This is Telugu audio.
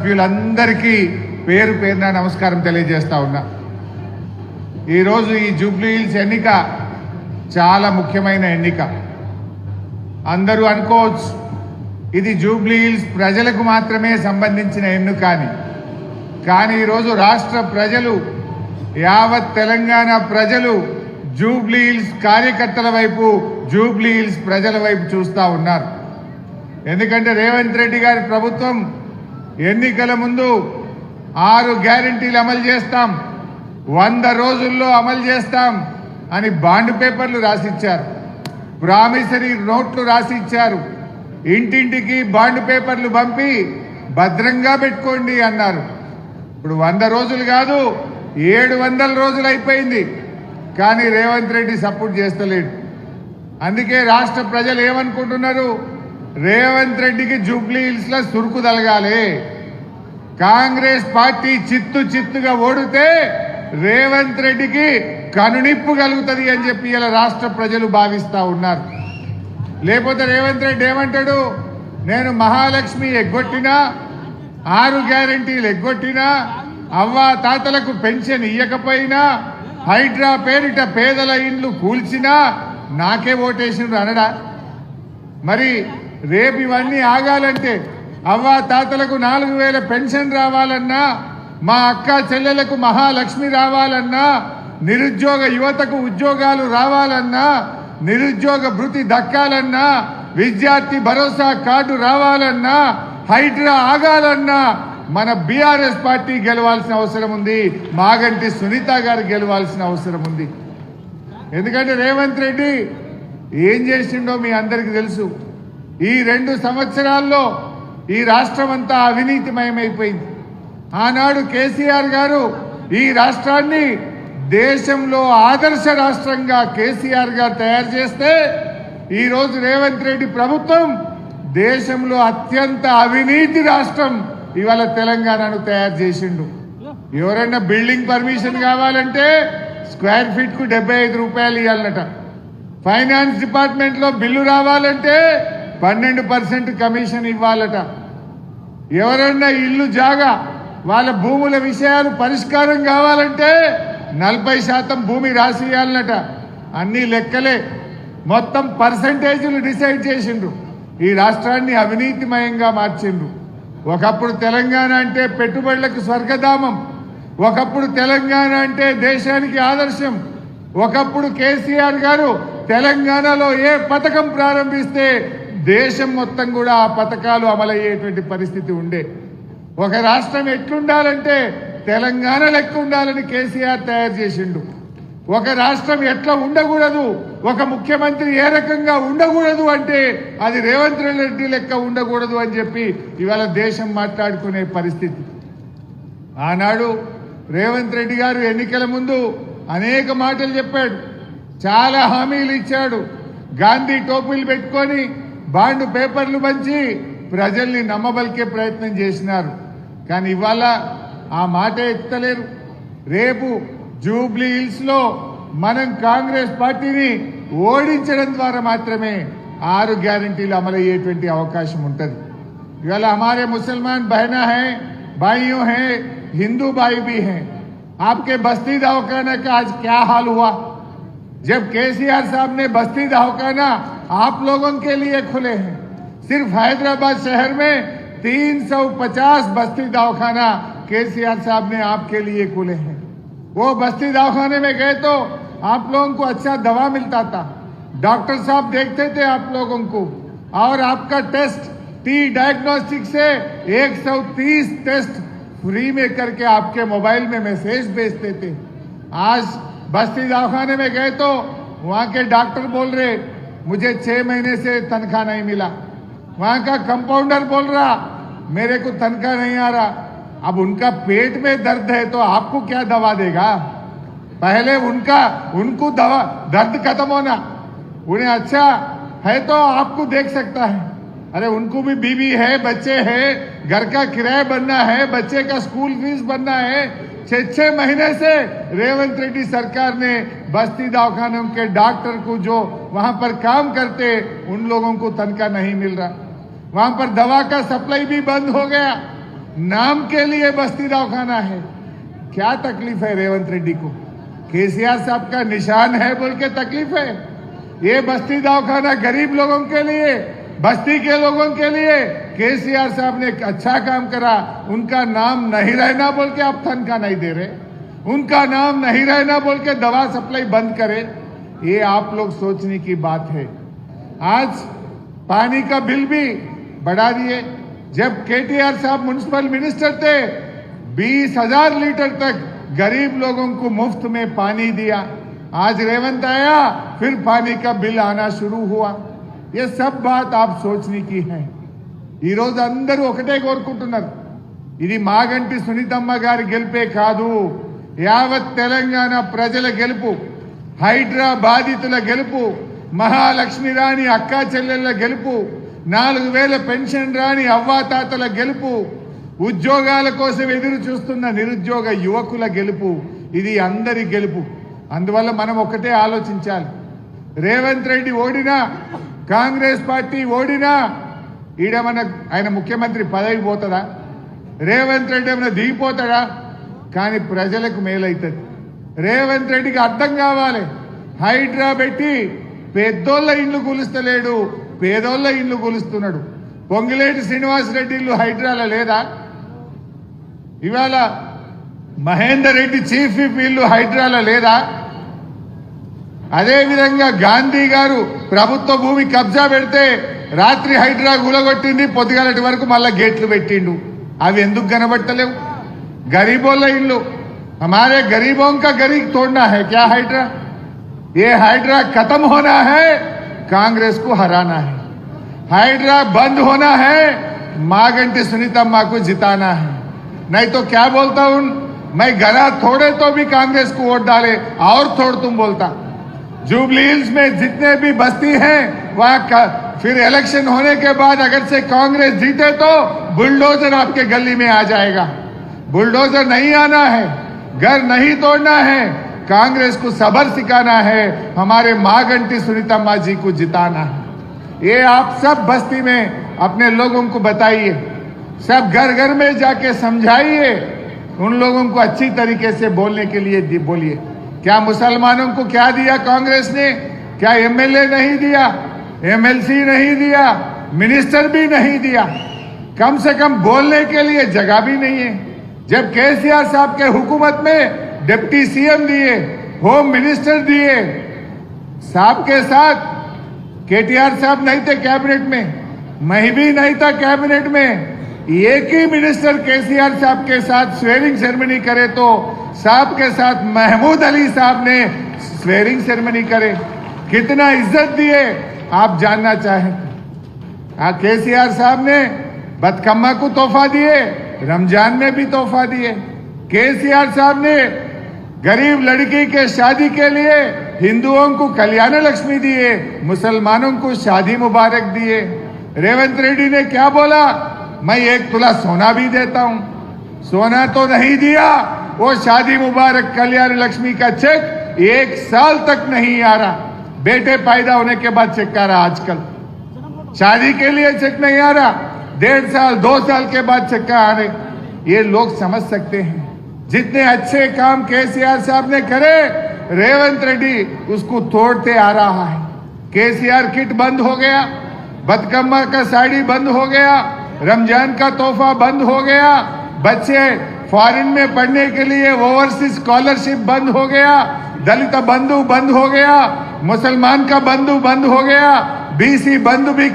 సభ్యులందరికీ పేరు పేరున నమస్కారం తెలియజేస్తా ఉన్నా। ఈరోజు ఈ జూబ్లీ హిల్స్ ఎన్నిక చాలా ముఖ్యమైన ఎన్నిక। అందరూ అనుకోవచ్చు ఇది జూబ్లీ హిల్స్ ప్రజలకు మాత్రమే సంబంధించిన ఎన్నిక అని, కానీ ఈరోజు రాష్ట్ర ప్రజలు, యావత్ తెలంగాణ ప్రజలు జూబ్లీ హిల్స్ కార్యకర్తల వైపు, జూబ్లీ హిల్స్ ప్రజల వైపు చూస్తూ ఉన్నారు। ఎందుకంటే రేవంత్ రెడ్డి గారి ప్రభుత్వం ఎన్నికల ముందు 6 గ్యారెంటీలు అమలు చేస్తాం, 100 రోజుల్లో అమలు చేస్తాం అని బాండ్ పేపర్లు రాసిచ్చారు, ప్రామిసరీ నోట్లు రాసిచ్చారు, ఇంటింటికి బాండ్ పేపర్లు పంపి భద్రంగా పెట్టుకోండి అన్నారు। ఇప్పుడు 100 రోజులు కాదు 700 రోజులు అయిపోయింది, కానీ రేవంత్ రెడ్డి సపోర్ట్ చేస్తలేడు। అందుకే రాష్ట్ర ప్రజలు ఏమనుకుంటున్నారు, రేవంత్ రెడ్డికి జూబ్లీ హిల్స్ లో సురుకు తలగాలి, కాంగ్రెస్ పార్టీ చిత్తుగా ఓడితే రేవంత్ రెడ్డికి కనునిప్పు కలుగుతుంది అని చెప్పి ఇలా రాష్ట్ర ప్రజలు భావిస్తా ఉన్నారు। లేకపోతే రేవంత్ రెడ్డి ఏమంటాడు, నేను మహాలక్ష్మి ఎగ్గొట్టినా, 6 గ్యారెంటీలు ఎగ్గొట్టినా, అవ్వా తాతలకు పెన్షన్ ఇయ్యకపోయినా, హైడ్రా పేరిట పేదల ఇండ్లు కూల్చినా నాకే ఓటేషన్ అనడా? మరి రేపు ఇవన్నీ ఆగాలంటే, అవ్వా తాతలకు 4000 పెన్షన్ రావాలన్నా, మా అక్క చెల్లెలకు మహాలక్ష్మి రావాలన్నా, నిరుద్యోగ యువతకు ఉద్యోగాలు రావాలన్నా, నిరుద్యోగ భృతి దక్కాలన్నా, విద్యార్థి భరోసా కార్డు రావాలన్నా, హైడ్రా ఆగాలన్నా మన బీఆర్ఎస్ పార్టీ గెలవాల్సిన అవసరం ఉంది, మాగంటి సునీత గారు గెలవాల్సిన అవసరం ఉంది। ఎందుకంటే రేవంత్ రెడ్డి ఏం చేసిండో మీ అందరికీ తెలుసు। ఈ 2 సంవత్సరాల్లో ఈ రాష్ట్రం అంతా అవినీతిమయమైపోయింది। ఆనాడు కేసీఆర్ గారు ఈ రాష్ట్రాన్ని దేశంలో ఆదర్శ రాష్ట్రంగా కేసీఆర్ గారు తయారు చేస్తే, ఈరోజు రేవంత్ రెడ్డి ప్రభుత్వం దేశంలో అత్యంత అవినీతి రాష్ట్రం ఇవాళ తెలంగాణను తయారు చేసిండు। ఎవరైనా బిల్డింగ్ పర్మిషన్ కావాలంటే స్క్వేర్ ఫీట్ కు 75 రూపాయలు ఇవ్వాలన్నట, ఫైనాన్స్ డిపార్ట్మెంట్ లో బిల్లు రావాలంటే 12% కమిషన్ ఇవ్వాలట, ఎవరన్నా ఇల్లు జాగా వాళ్ళ భూముల విషయాలు పరిష్కారం కావాలంటే 40% భూమి రాసి ఇవ్వాలన్నట। అన్ని లెక్కలే, మొత్తం పర్సంటేజీలు డిసైడ్ చేసిండ్రు, ఈ రాష్ట్రాన్ని అవినీతిమయంగా మార్చిండ్రు। ఒకప్పుడు తెలంగాణ అంటే పెట్టుబడులకు స్వర్గధామం, ఒకప్పుడు తెలంగాణ అంటే దేశానికి ఆదర్శం, ఒకప్పుడు కేసీఆర్ గారు తెలంగాణలో ఏ పథకం ప్రారంభిస్తే దేశం మొత్తం కూడా ఆ పథకాలు అమలయ్యేటువంటి పరిస్థితి ఉండే। ఒక రాష్ట్రం ఎట్లుండాలంటే తెలంగాణ లెక్క ఉండాలని కేసీఆర్ తయారు చేసిండు। ఒక రాష్ట్రం ఎట్లా ఉండకూడదు, ఒక ముఖ్యమంత్రి ఏ రకంగా ఉండకూడదు అంటే అది రేవంత్ రెడ్డి లెక్క ఉండకూడదు అని చెప్పి ఇవాళ దేశం మాట్లాడుకునే పరిస్థితి। ఆనాడు రేవంత్ రెడ్డి గారు ఎన్నికల ముందు అనేక మాటలు చెప్పాడు, చాలా హామీలు ఇచ్చాడు, గాంధీ టోపీలు పెట్టుకొని బాండ్ పేపర్లు పంచి ప్రజల్ని నమ్మబలికే ప్రయత్నం చేసినారు, కానీ ఇవాళ ఆ మాట ఎత్తలేరు। రేపు జూబ్లీ హిల్స్ లో మనం కాంగ్రెస్ పార్టీని ఓడించడం ద్వారా మాత్రమే 6 గ్యారెంటీలు అమలయ్యేటువంటి అవకాశం ఉంటుంది। ఇవాళ हमारे मुसलमान बहना है, भाइयों हैं, हिंदू भाई भी हैं। आपके बस्ती दवाखाना का आज क्या हाल हुआ? जब केसीआर साहब ने बस्ती दवाखाना आप लोगों के लिए खुले हैं, सिर्फ हैदराबाद शहर में 350 बस्ती दवाखाना केसीआर साहब ने आपके लिए खुले हैं। वो बस्ती दवाखाने में गए तो आप लोगों को अच्छा दवा मिलता था, डॉक्टर साहब देखते थे आप लोगों को, और आपका टेस्ट टी डायग्नोस्टिक से 130 टेस्ट फ्री में करके आपके मोबाइल में मैसेज भेजते थे। आज बस्ती दवाखाने में गए तो वहां के डॉक्टर बोल रहे मुझे 6 महीने से तनख्वाह नहीं मिला, वहां का कंपाउंडर बोल रहा मेरे को तनख्वाह नहीं आ रहा। अब उनका पेट में दर्द है तो आपको क्या दवा देगा? पहले उनको दवा दर्द खत्म होना, उन्हें अच्छा है तो आपको देख सकता है। अरे उनको भी बीवी है, बच्चे हैं, घर का किराया भरना है, बच्चे का स्कूल फीस भरना है। 6 महीने से रेवंत रेड्डी सरकार ने बस्ती दवाखानों के डॉक्टर को जो वहां पर काम करते उन लोगों को तनख्वाह नहीं मिल रहा, वहां पर दवा का सप्लाई भी बंद हो गया। नाम के लिए बस्ती दवाखाना है। क्या तकलीफ है रेवंत रेड्डी को? केसीआर साहब का निशान है बोल के तकलीफ है? ये बस्ती दवाखाना गरीब लोगों के लिए, बस्ती के लोगों के लिए केसीआर साहब ने एक अच्छा काम करा। उनका नाम नहीं रहना बोल के आप तनख्वाह नहीं दे रहे, उनका नाम नहीं रहना बोल के दवा सप्लाई बंद करे। ये आप लोग सोचने की बात है। आज पानी का बिल भी बढ़ा दिए। जब केटीआर साहब म्युनिसिपल मिनिस्टर थे 20,000 लीटर तक गरीब लोगों को मुफ्त में पानी दिया। आज रेवंत आया, फिर पानी का बिल आना शुरू हुआ। ये सब बात आप सोचने की है। ఈ రోజు అందరూ ఒకటే కోరుకుంటున్నారు, ఇది మాగంటి సునీతమ్మ గారి గెలుపే కాదు, యావత్ తెలంగాణ ప్రజల గెలుపు, హైడ్రా బాధితుల గెలుపు, మహాలక్ష్మి రాణి అక్కా చెల్లెళ్ళ గెలుపు, 4,000 పెన్షన్ రాని అవ్వాతాతల గెలుపు, ఉద్యోగాల కోసం ఎదురు చూస్తున్న నిరుద్యోగ యువకుల గెలుపు, ఇది అందరి గెలుపు. అందువల్ల మనం ఒకటే ఆలోచించాలి. రేవంత్ రెడ్డి ఓడినా, కాంగ్రెస్ పార్టీ ఓడినా ఈడేమన్నా ఆయన ముఖ్యమంత్రి పదవి పోతుందా? రేవంత్ రెడ్డి ఏమైనా దిగిపోతాడా? కానీ ప్రజలకు మేలైతుంది. రేవంత్ రెడ్డికి అర్థం కావాలి, హైడ్రా పెట్టి పెద్దోళ్ళ ఇల్లు కూలుస్తలేడు, పేదోళ్ళ ఇల్లు కూలుస్తున్నాడు. పొంగిలేటి శ్రీనివాసరెడ్డి ఇల్లు హైడ్రాలో లేదా? ఇవాళ మహేందర్ రెడ్డి చీఫ్ విప్ ఇల్లు హైడ్రాలో లేదా? అదేవిధంగా గాంధీ గారు ప్రభుత్వ భూమి కబ్జా పెడితే రాత్రి హైడ్రా గులగొట్టింది, పొద్దుగాలటి వరకు మళ్ళా గేట్లు పెట్టిండు. అవి ఎందుకు కనబట్టలేవు? గరీబోళ్ళ ఇల్లు, हमारे गरीबों का गरीब तोड़ना है क्या हाइड्रा? ये हाइड्रा खत्म होना है, कांग्रेस को हराना है। हाइड्रा बंद होना है, मागंटी सुनीतम्मा को जिताना है। नहीं तो क्या बोलता हूं मैं, घरा थोड़े तो भी कांग्रेस को वोट डाले और थोड़ तुम बोलता। जुबली हिल्स में जितने भी बस्ती हैं वहां फिर इलेक्शन होने के बाद अगर से कांग्रेस जीते तो बुलडोजर आपके गली में आ जाएगा। बुलडोजर नहीं आना है, घर नहीं तोड़ना है, कांग्रेस को सबर सिखाना है, हमारे मागंटी सुनीतम्मा जी को जिताना है। ये आप सब बस्ती में अपने लोगों को बताइए, सब घर घर में जाके समझाइए, उन लोगों को अच्छी तरीके से बोलने के लिए बोलिए। क्या मुसलमानों को क्या दिया कांग्रेस ने? क्या एमएलए नहीं दिया, एमएलसी नहीं दिया, मिनिस्टर भी नहीं दिया? कम से कम बोलने के लिए जगह भी नहीं है। जब केसीआर साहब के हुकूमत में डिप्टी सीएम दिए, होम मिनिस्टर दिए, साहब के साथ केटीआर साहब नहीं थे कैबिनेट में, मैं भी नहीं था कैबिनेट में, एक ही मिनिस्टर केसीआर साहब के साथ स्वेरिंग सेरेमनी करे तो साहब के साथ महमूद अली साहब ने स्वेरिंग सेरेमनी करे। कितना इज्जत दिए आप जानना चाहें। केसीआर साहब ने बतकम्मा को तोहफा दिए, रमजान में भी तोहफा दिए। केसीआर साहब ने गरीब लड़की के शादी के लिए हिंदुओं को कल्याण लक्ष्मी दिए, मुसलमानों को शादी मुबारक दिए। रेवंत रेड्डी ने क्या बोला, मैं 1 तोला सोना भी देता हूं। सोना तो नहीं दिया, वो शादी मुबारक कल्याण लक्ष्मी का चेक 1 साल तक नहीं आ रहा। बेटे पैदा होने के बाद चेक आ रहा, आजकल शादी के लिए चेक नहीं आ रहा, 1.5 साल 2 साल के बाद चक्का आ रहे। ये लोग समझ सकते हैं। जितने अच्छे काम केसीआर साहब ने करे, रेवंत रेड्डी उसको तोड़ते आ रहा है। केसीआर किट बंद हो गया, बतकम्मा का साड़ी बंद हो गया, रमजान का तोहफा बंद हो गया, बच्चे फॉरेन में पढ़ने के लिए ओवरसीज स्कॉलरशिप बंद हो गया, दलित बंधु बंद हो गया, मुसलमान का बंधु बंद हो गया, बीसी बंधु भी